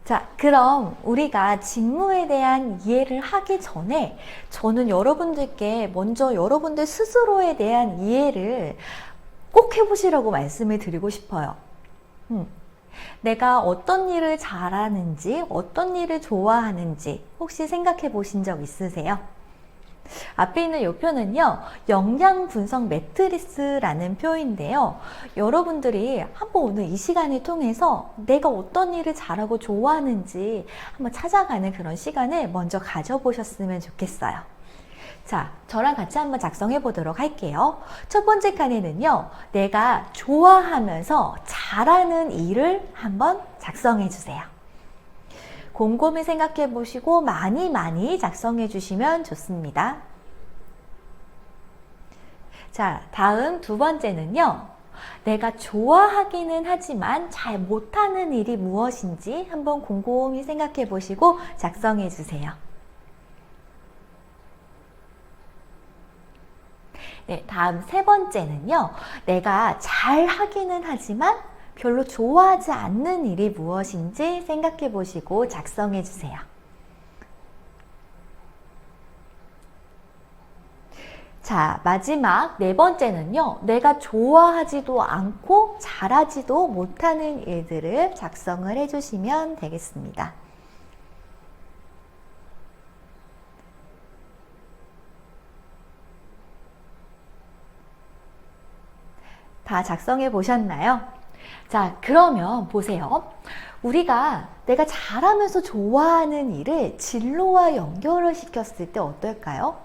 자, 그럼 우리가 직무에 대한 이해를 하기 전에 저는 여러분들께 먼저 여러분들 스스로에 대한 이해를 꼭 해보시라고 말씀을 드리고 싶어요. 내가 어떤 일을 잘하는지, 어떤 일을 좋아하는지 혹시 생각해 보신 적 있으세요? 앞에 있는 이 표는요, 역량 분석 매트리스라는 표인데요. 여러분들이 한번 오늘 이 시간을 통해서 내가 어떤 일을 잘하고 좋아하는지 한번 찾아가는 그런 시간을 먼저 가져보셨으면 좋겠어요. 자, 저랑 같이 한번 작성해 보도록 할게요. 첫 번째 칸에는요, 내가 좋아하면서 잘하는 일을 한번 작성해 주세요. 곰곰이 생각해 보시고 많이 작성해 주시면 좋습니다. 자, 다음 두 번째는요, 내가 좋아하기는 하지만 잘 못하는 일이 무엇인지 한번 곰곰이 생각해 보시고 작성해 주세요. 네, 다음 세 번째는요, 내가 잘 하기는 하지만 별로 좋아하지 않는 일이 무엇인지 생각해 보시고 작성해 주세요. 자, 마지막 네 번째는요, 내가 좋아하지도 않고 잘하지도 못하는 일들을 작성을 해 주시면 되겠습니다. 다 작성해 보셨나요? 자, 그러면 보세요. 우리가 내가 잘하면서 좋아하는 일을 진로와 연결을 시켰을 때 어떨까요?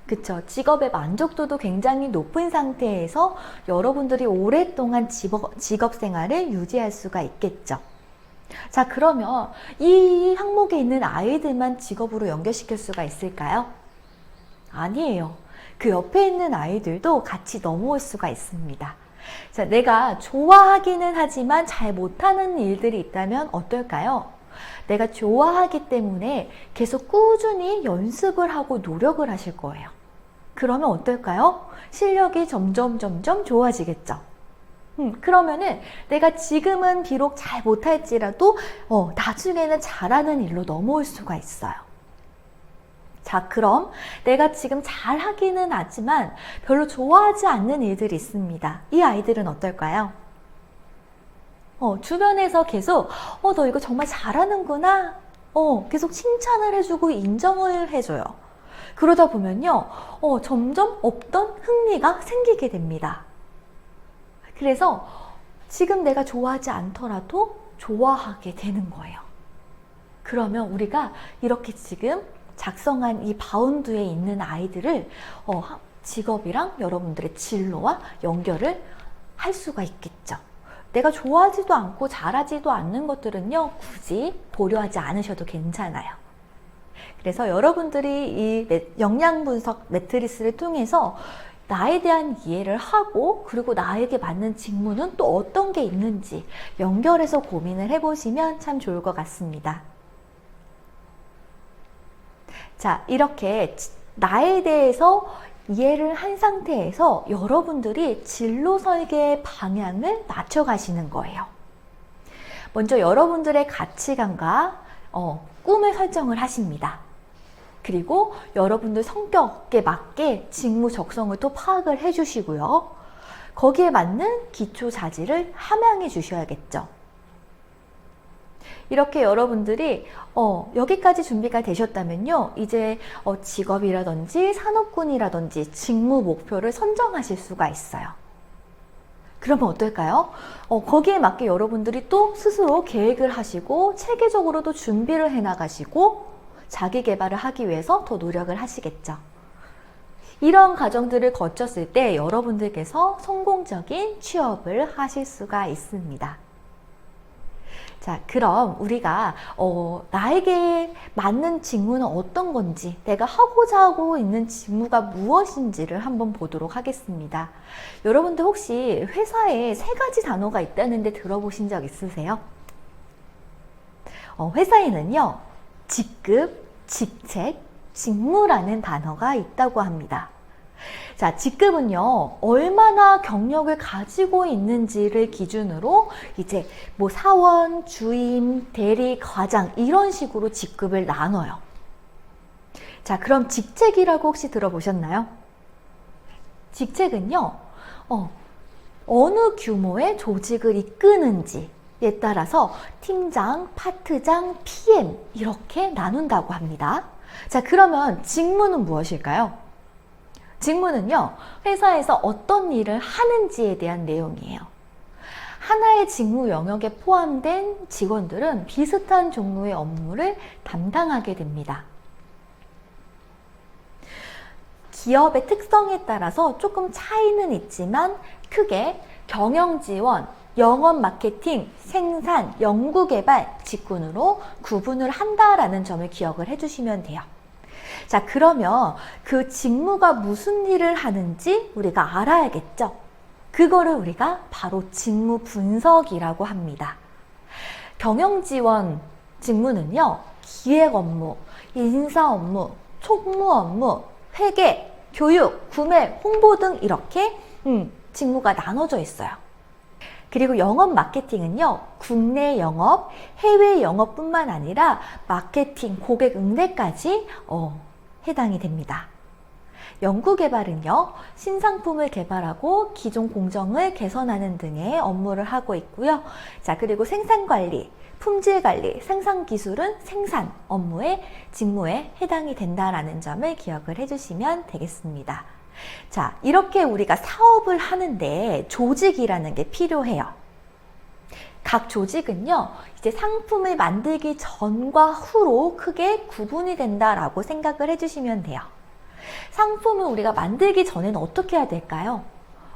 그쵸. 직업의 만족도도 굉장히 높은 상태에서 여러분들이 오랫동안 직업 생활을 유지할 수가 있겠죠. 자, 그러면 이 항목에 있는 아이들만 직업으로 연결시킬 수가 있을까요? 아니에요. 그 옆에 있는 아이들도 같이 넘어올 수가 있습니다. 자, 내가 좋아하기는 하지만 잘 못하는 일들이 있다면 어떨까요? 내가 좋아하기 때문에 계속 꾸준히 연습을 하고 노력을 하실 거예요. 그러면 어떨까요? 실력이 점점 좋아지겠죠. 그러면은 내가 지금은 비록 잘 못할지라도 나중에는 잘하는 일로 넘어올 수가 있어요. 자, 그럼 내가 지금 잘 하기는 하지만 별로 좋아하지 않는 일들이 있습니다. 이 아이들은 어떨까요? 주변에서 계속 너 이거 정말 잘하는구나. 계속 칭찬을 해주고 인정을 해줘요. 그러다 보면요, 점점 없던 흥미가 생기게 됩니다. 그래서 지금 내가 좋아하지 않더라도 좋아하게 되는 거예요. 그러면 우리가 이렇게 지금 작성한 이 바운드에 있는 아이들을 직업이랑 여러분들의 진로와 연결을 할 수가 있겠죠. 내가 좋아하지도 않고 잘하지도 않는 것들은요, 굳이 고려하지 않으셔도 괜찮아요. 그래서 여러분들이 이 역량 분석 매트리스를 통해서 나에 대한 이해를 하고, 그리고 나에게 맞는 직무는 또 어떤 게 있는지 연결해서 고민을 해보시면 참 좋을 것 같습니다. 자, 이렇게 나에 대해서 이해를 한 상태에서 여러분들이 진로 설계의 방향을 맞춰 가시는 거예요. 먼저 여러분들의 가치관과 꿈을 설정을 하십니다. 그리고 여러분들 성격에 맞게 직무 적성을 또 파악을 해 주시고요. 거기에 맞는 기초 자질을 함양해 주셔야겠죠. 이렇게 여러분들이 여기까지 준비가 되셨다면요, 이제 직업이라든지 산업군이라든지 직무 목표를 선정하실 수가 있어요. 그러면 어떨까요? 거기에 맞게 여러분들이 또 스스로 계획을 하시고 체계적으로도 준비를 해 나가시고 자기 개발을 하기 위해서 더 노력을 하시겠죠. 이런 과정들을 거쳤을 때 여러분들께서 성공적인 취업을 하실 수가 있습니다. 자, 그럼 우리가 나에게 맞는 직무는 어떤 건지, 내가 하고자 하고 있는 직무가 무엇인지를 한번 보도록 하겠습니다. 여러분들 혹시 회사에 3가지 단어가 있다는데 들어보신 적 있으세요? 회사에는요, 직급, 직책, 직무라는 단어가 있다고 합니다. 자, 직급은요, 얼마나 경력을 가지고 있는지를 기준으로 이제 뭐 사원, 주임, 대리, 과장 이런 식으로 직급을 나눠요. 자, 그럼 직책이라고 혹시 들어보셨나요? 직책은요, 어느 규모의 조직을 이끄는지에 따라서 팀장, 파트장, PM 이렇게 나눈다고 합니다. 자, 그러면 직무는 무엇일까요? 직무는요, 회사에서 어떤 일을 하는지에 대한 내용이에요. 하나의 직무 영역에 포함된 직원들은 비슷한 종류의 업무를 담당하게 됩니다. 기업의 특성에 따라서 조금 차이는 있지만 크게 경영 지원, 영업 마케팅, 생산, 연구개발, 직군으로 구분을 한다라는 점을 기억을 해주시면 돼요. 자, 그러면 그 직무가 무슨 일을 하는지 우리가 알아야겠죠? 그거를 우리가 바로 직무 분석이라고 합니다. 경영 지원 직무는요, 기획 업무, 인사 업무, 총무 업무, 회계, 교육, 구매, 홍보 등 이렇게 직무가 나눠져 있어요. 그리고 영업 마케팅은요, 국내 영업, 해외 영업뿐만 아니라 마케팅, 고객 응대까지 해당이 됩니다. 연구개발은요, 신상품을 개발하고 기존 공정을 개선하는 등의 업무를 하고 있고요. 자, 그리고 생산관리, 품질관리, 생산기술은 생산 업무의 직무에 해당이 된다라는 점을 기억을 해주시면 되겠습니다. 자, 이렇게 우리가 사업을 하는데 조직이라는 게 필요해요. 각 조직은요, 이제 상품을 만들기 전과 후로 크게 구분이 된다라고 생각을 해주시면 돼요. 상품을 우리가 만들기 전에는 어떻게 해야 될까요?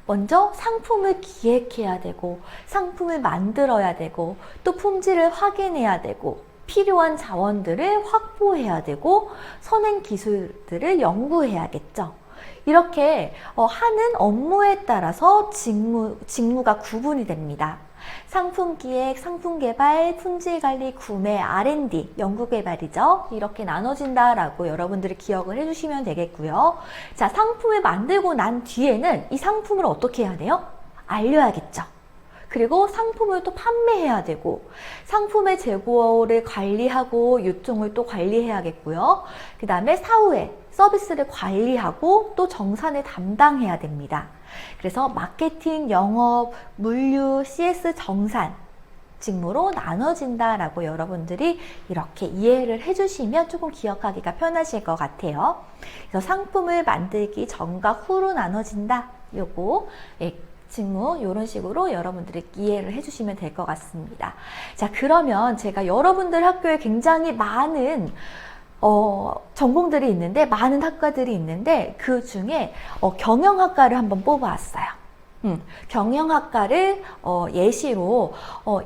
먼저 상품을 기획해야 되고, 상품을 만들어야 되고, 또 품질을 확인해야 되고, 필요한 자원들을 확보해야 되고, 선행 기술들을 연구해야겠죠. 이렇게 하는 업무에 따라서 직무가 구분이 됩니다. 상품 기획, 상품 개발, 품질 관리, 구매, R&D, 연구 개발이죠. 이렇게 나눠진다라고 여러분들이 기억을 해주시면 되겠고요. 자, 상품을 만들고 난 뒤에는 이 상품을 어떻게 해야 돼요? 알려야겠죠. 그리고 상품을 또 판매해야 되고, 상품의 재고를 관리하고 유통을 또 관리해야겠고요. 그 다음에 사후에 서비스를 관리하고 또 정산을 담당해야 됩니다. 그래서 마케팅, 영업, 물류, CS 정산 직무로 나눠진다라고 여러분들이 이렇게 이해를 해주시면 조금 기억하기가 편하실 것 같아요. 그래서 상품을 만들기 전과 후로 나눠진다. 요거 직무 이런 식으로 여러분들이 이해를 해주시면 될 것 같습니다. 자, 그러면 제가 여러분들 학교에 굉장히 많은 전공들이 있는데, 많은 학과들이 있는데 그 중에 경영학과를 한번 뽑아왔어요. 경영학과를 예시로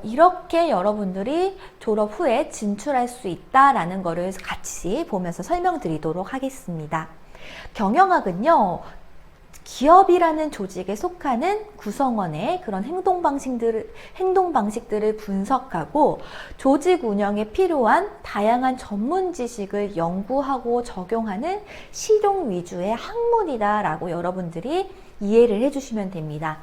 이렇게 여러분들이 졸업 후에 진출할 수 있다라는 거를 같이 보면서 설명드리도록 하겠습니다. 경영학은요, 기업이라는 조직에 속하는 구성원의 그런 행동 방식들을 분석하고 조직 운영에 필요한 다양한 전문 지식을 연구하고 적용하는 실용 위주의 학문이다라고 여러분들이 이해를 해주시면 됩니다.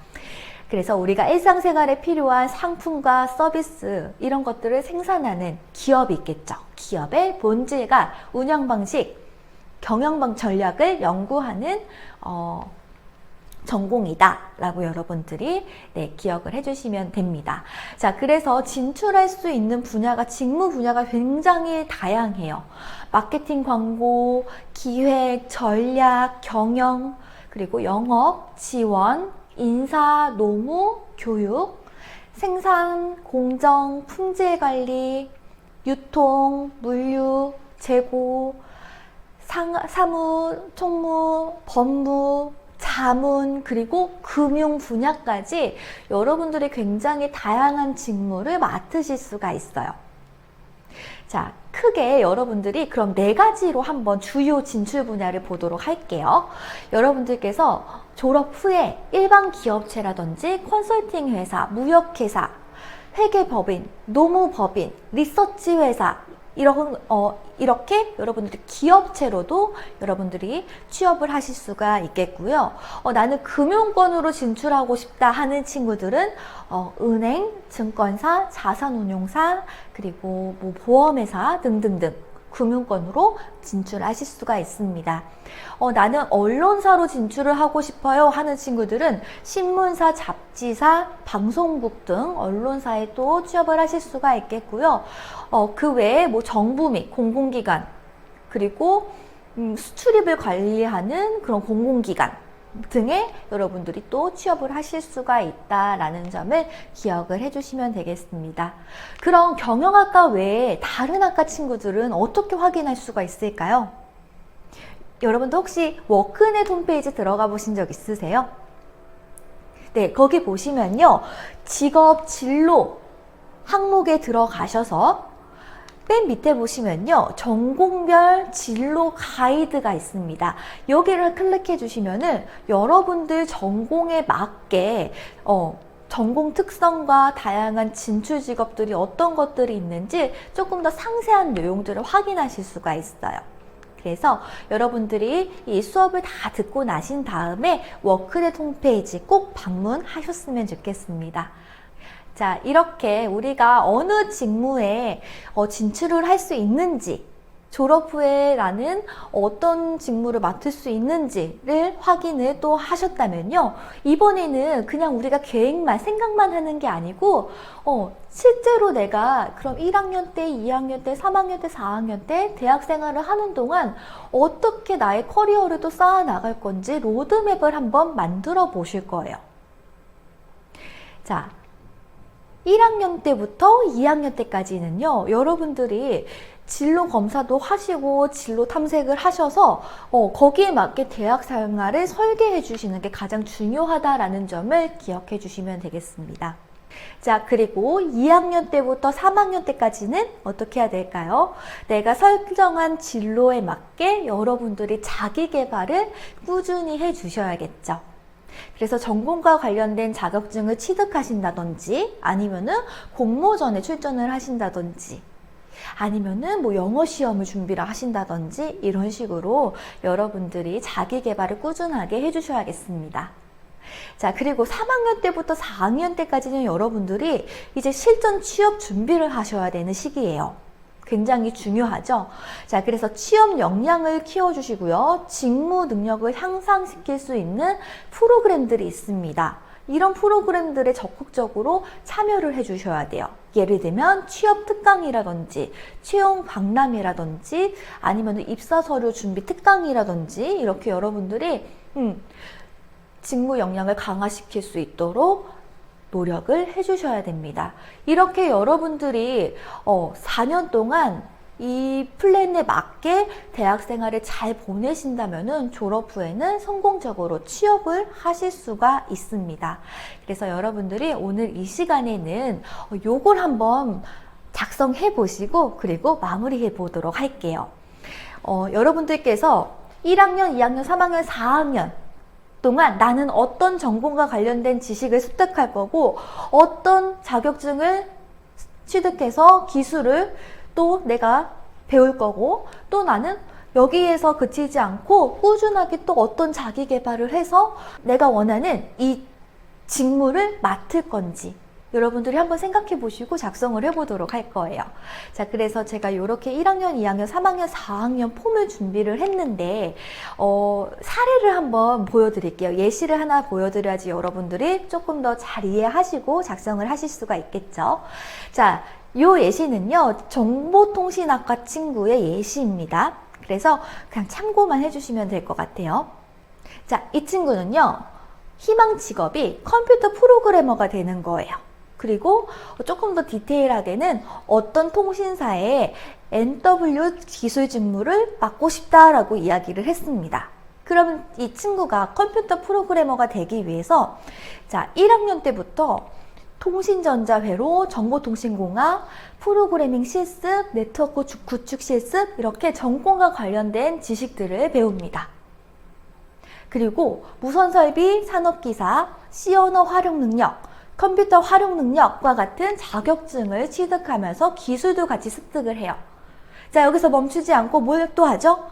그래서 우리가 일상생활에 필요한 상품과 서비스 이런 것들을 생산하는 기업이 있겠죠. 기업의 본질과 운영 방식, 경영 전략을 연구하는 전공이다 라고 여러분들이 기억을 해주시면 됩니다. 자, 그래서 진출할 수 있는 분야가, 직무 분야가 굉장히 다양해요. 마케팅, 광고, 기획, 전략, 경영, 그리고 영업, 지원, 인사, 노무, 교육, 생산, 공정, 품질 관리, 유통, 물류, 재고, 사무, 총무, 법무, 자문, 그리고 금융 분야까지 여러분들이 굉장히 다양한 직무를 맡으실 수가 있어요. 자, 크게 여러분들이 그럼 4가지로 한번 주요 진출 분야를 보도록 할게요. 여러분들께서 졸업 후에 일반 기업체라든지 컨설팅 회사, 무역회사, 회계법인, 노무법인, 리서치 회사, 이렇게 여러분들이 기업체로도 여러분들이 취업을 하실 수가 있겠고요. 나는 금융권으로 진출하고 싶다 하는 친구들은 은행, 증권사, 자산운용사, 그리고 뭐 보험회사 등등등 금융권으로 진출하실 수가 있습니다. 나는 언론사로 진출을 하고 싶어요 하는 친구들은 신문사, 잡지사, 방송국 등 언론사에 또 취업을 하실 수가 있겠고요. 그 외에 뭐 정부 및 공공기관, 그리고 수출입을 관리하는 그런 공공기관 등에 여러분들이 또 취업을 하실 수가 있다라는 점을 기억을 해주시면 되겠습니다. 그럼 경영학과 외에 다른 학과 친구들은 어떻게 확인할 수가 있을까요? 여러분도 혹시 워크넷 홈페이지 들어가 보신 적 있으세요? 네, 거기 보시면요, 직업 진로 항목에 들어가셔서 맨 밑에 보시면요, 전공별 진로 가이드가 있습니다. 여기를 클릭해 주시면은 여러분들 전공에 맞게 전공 특성과 다양한 진출 직업들이 어떤 것들이 있는지 조금 더 상세한 내용들을 확인하실 수가 있어요. 그래서 여러분들이 이 수업을 다 듣고 나신 다음에 워크넷 홈페이지 꼭 방문하셨으면 좋겠습니다. 자, 이렇게 우리가 어느 직무에 진출을 할 수 있는지, 졸업 후에 나는 어떤 직무를 맡을 수 있는지를 확인을 또 하셨다면요, 이번에는 그냥 우리가 계획만, 생각만 하는 게 아니고 실제로 내가 그럼 1학년 때, 2학년 때, 3학년 때, 4학년 때 대학 생활을 하는 동안 어떻게 나의 커리어를 또 쌓아 나갈 건지 로드맵을 한번 만들어 보실 거예요. 자, 1학년 때부터 2학년 때까지는요, 여러분들이 진로 검사도 하시고 진로 탐색을 하셔서 거기에 맞게 대학 생활을 설계해 주시는 게 가장 중요하다라는 점을 기억해 주시면 되겠습니다. 자, 그리고 2학년 때부터 3학년 때까지는 어떻게 해야 될까요? 내가 설정한 진로에 맞게 여러분들이 자기 개발을 꾸준히 해 주셔야겠죠. 그래서 전공과 관련된 자격증을 취득하신다든지, 아니면은 공모전에 출전을 하신다든지, 아니면은 뭐 영어 시험을 준비를 하신다든지, 이런 식으로 여러분들이 자기 개발을 꾸준하게 해주셔야겠습니다. 자, 그리고 3학년 때부터 4학년 때까지는 여러분들이 이제 실전 취업 준비를 하셔야 되는 시기예요. 굉장히 중요하죠. 자, 그래서 취업 역량을 키워주시고요, 직무 능력을 향상시킬 수 있는 프로그램들이 있습니다. 이런 프로그램들에 적극적으로 참여를 해주셔야 돼요. 예를 들면 취업 특강이라든지 채용 박람회라든지 아니면 입사 서류 준비 특강이라든지, 이렇게 여러분들이 직무 역량을 강화시킬 수 있도록 노력을 해주셔야 됩니다. 이렇게 여러분들이 4년 동안 이 플랜에 맞게 대학 생활을 잘 보내신다면은 졸업 후에는 성공적으로 취업을 하실 수가 있습니다. 그래서 여러분들이 오늘 이 시간에는 요걸 한번 작성해 보시고 그리고 마무리해 보도록 할게요. 여러분들께서 1학년, 2학년, 3학년, 4학년 동안 나는 어떤 전공과 관련된 지식을 습득할 거고, 어떤 자격증을 취득해서 기술을 또 내가 배울 거고, 또 나는 여기에서 그치지 않고 꾸준하게 또 어떤 자기 개발을 해서 내가 원하는 이 직무를 맡을 건지 여러분들이 한번 생각해 보시고 작성을 해보도록 할 거예요. 자, 그래서 제가 이렇게 1학년, 2학년, 3학년, 4학년 폼을 준비를 했는데 사례를 한번 보여드릴게요. 예시를 하나 보여드려야지 여러분들이 조금 더 잘 이해하시고 작성을 하실 수가 있겠죠. 자, 이 예시는요, 정보통신학과 친구의 예시입니다. 그래서 그냥 참고만 해주시면 될 것 같아요. 자, 이 친구는요, 희망 직업이 컴퓨터 프로그래머가 되는 거예요. 그리고 조금 더 디테일하게는 어떤 통신사에 NW 기술 직무를 맡고 싶다라고 이야기를 했습니다. 그럼 이 친구가 컴퓨터 프로그래머가 되기 위해서 자, 1학년 때부터 통신전자회로, 정보통신공학, 프로그래밍 실습, 네트워크 구축 실습, 이렇게 전공과 관련된 지식들을 배웁니다. 그리고 무선설비, 산업기사, C언어 활용 능력, 컴퓨터 활용 능력과 같은 자격증을 취득하면서 기술도 같이 습득을 해요. 자, 여기서 멈추지 않고 뭘 또 하죠?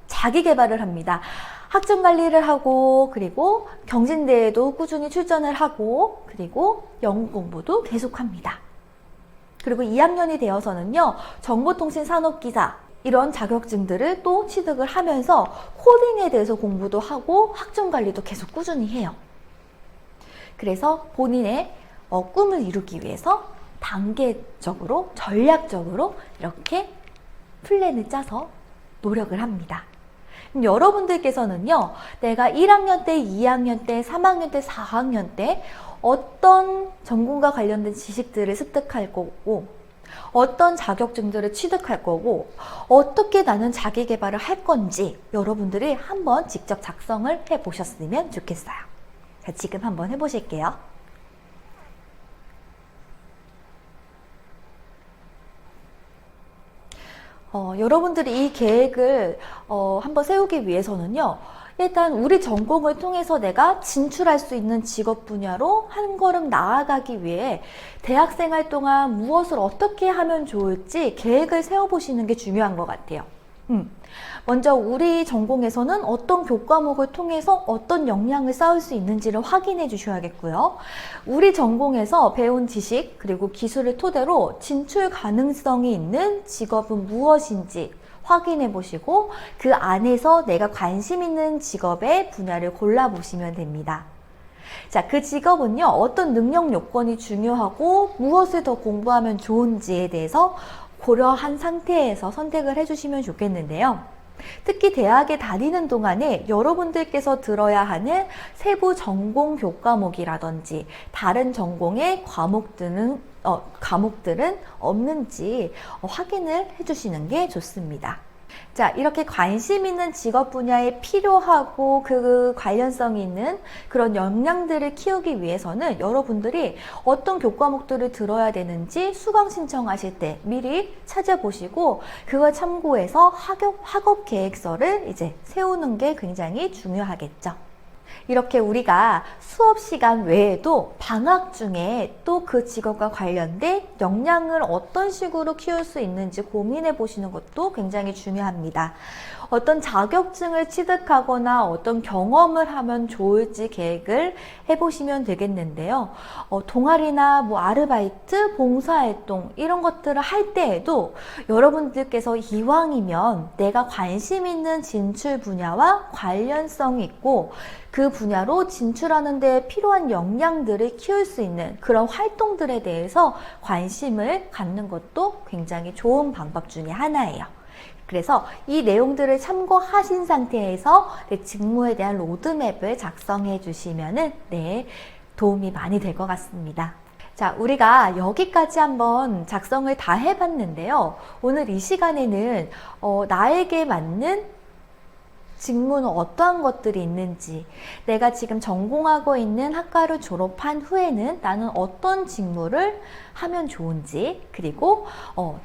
자기 개발을 합니다. 학점 관리를 하고, 그리고 경진대회도 꾸준히 출전을 하고, 그리고 영어 공부도 계속합니다. 그리고 2학년이 되어서는요, 정보통신산업기사 이런 자격증들을 또 취득을 하면서 코딩에 대해서 공부도 하고 학점 관리도 계속 꾸준히 해요. 그래서 본인의 꿈을 이루기 위해서 단계적으로, 전략적으로 이렇게 플랜을 짜서 노력을 합니다. 여러분들께서는요, 내가 1학년 때, 2학년 때, 3학년 때, 4학년 때 어떤 전공과 관련된 지식들을 습득할 거고, 어떤 자격증들을 취득할 거고, 어떻게 나는 자기 개발을 할 건지 여러분들이 한번 직접 작성을 해 보셨으면 좋겠어요. 자, 지금 한번 해보실게요. 여러분들이 이 계획을 한번 세우기 위해서는요, 일단 우리 전공을 통해서 내가 진출할 수 있는 직업 분야로 한 걸음 나아가기 위해 대학생활 동안 무엇을 어떻게 하면 좋을지 계획을 세워보시는 게 중요한 것 같아요. 먼저 우리 전공에서는 어떤 교과목을 통해서 어떤 역량을 쌓을 수 있는지를 확인해 주셔야겠고요. 우리 전공에서 배운 지식 그리고 기술을 토대로 진출 가능성이 있는 직업은 무엇인지 확인해 보시고 그 안에서 내가 관심 있는 직업의 분야를 골라 보시면 됩니다. 자, 그 직업은요, 어떤 능력 요건이 중요하고 무엇을 더 공부하면 좋은지에 대해서 고려한 상태에서 선택을 해주시면 좋겠는데요. 특히 대학에 다니는 동안에 여러분들께서 들어야 하는 세부 전공 교과목이라든지 다른 전공의 과목들은 없는지 확인을 해주시는 게 좋습니다. 자, 이렇게 관심 있는 직업 분야에 필요하고 그 관련성이 있는 그런 역량들을 키우기 위해서는 여러분들이 어떤 교과목들을 들어야 되는지 수강 신청하실 때 미리 찾아보시고 그걸 참고해서 학업 계획서를 이제 세우는 게 굉장히 중요하겠죠. 이렇게 우리가 수업 시간 외에도 방학 중에 또 그 직업과 관련된 역량을 어떤 식으로 키울 수 있는지 고민해 보시는 것도 굉장히 중요합니다. 어떤 자격증을 취득하거나 어떤 경험을 하면 좋을지 계획을 해보시면 되겠는데요. 동아리나 뭐 아르바이트, 봉사활동 이런 것들을 할 때에도 여러분들께서 이왕이면 내가 관심 있는 진출 분야와 관련성이 있고 그 분야로 진출하는 데 필요한 역량들을 키울 수 있는 그런 활동들에 대해서 관심을 갖는 것도 굉장히 좋은 방법 중에 하나예요. 그래서 이 내용들을 참고하신 상태에서 내 직무에 대한 로드맵을 작성해 주시면은 도움이 많이 될 것 같습니다. 자, 우리가 여기까지 한번 작성을 다 해봤는데요. 오늘 이 시간에는 나에게 맞는 직무는 어떠한 것들이 있는지, 내가 지금 전공하고 있는 학과를 졸업한 후에는 나는 어떤 직무를 하면 좋은지, 그리고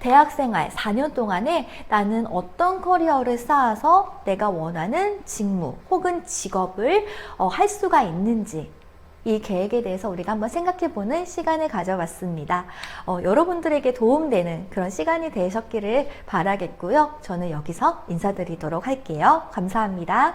대학생활 4년 동안에 나는 어떤 커리어를 쌓아서 내가 원하는 직무 혹은 직업을 할 수가 있는지, 이 계획에 대해서 우리가 한번 생각해보는 시간을 가져봤습니다. 여러분들에게 도움되는 그런 시간이 되셨기를 바라겠고요. 저는 여기서 인사드리도록 할게요. 감사합니다.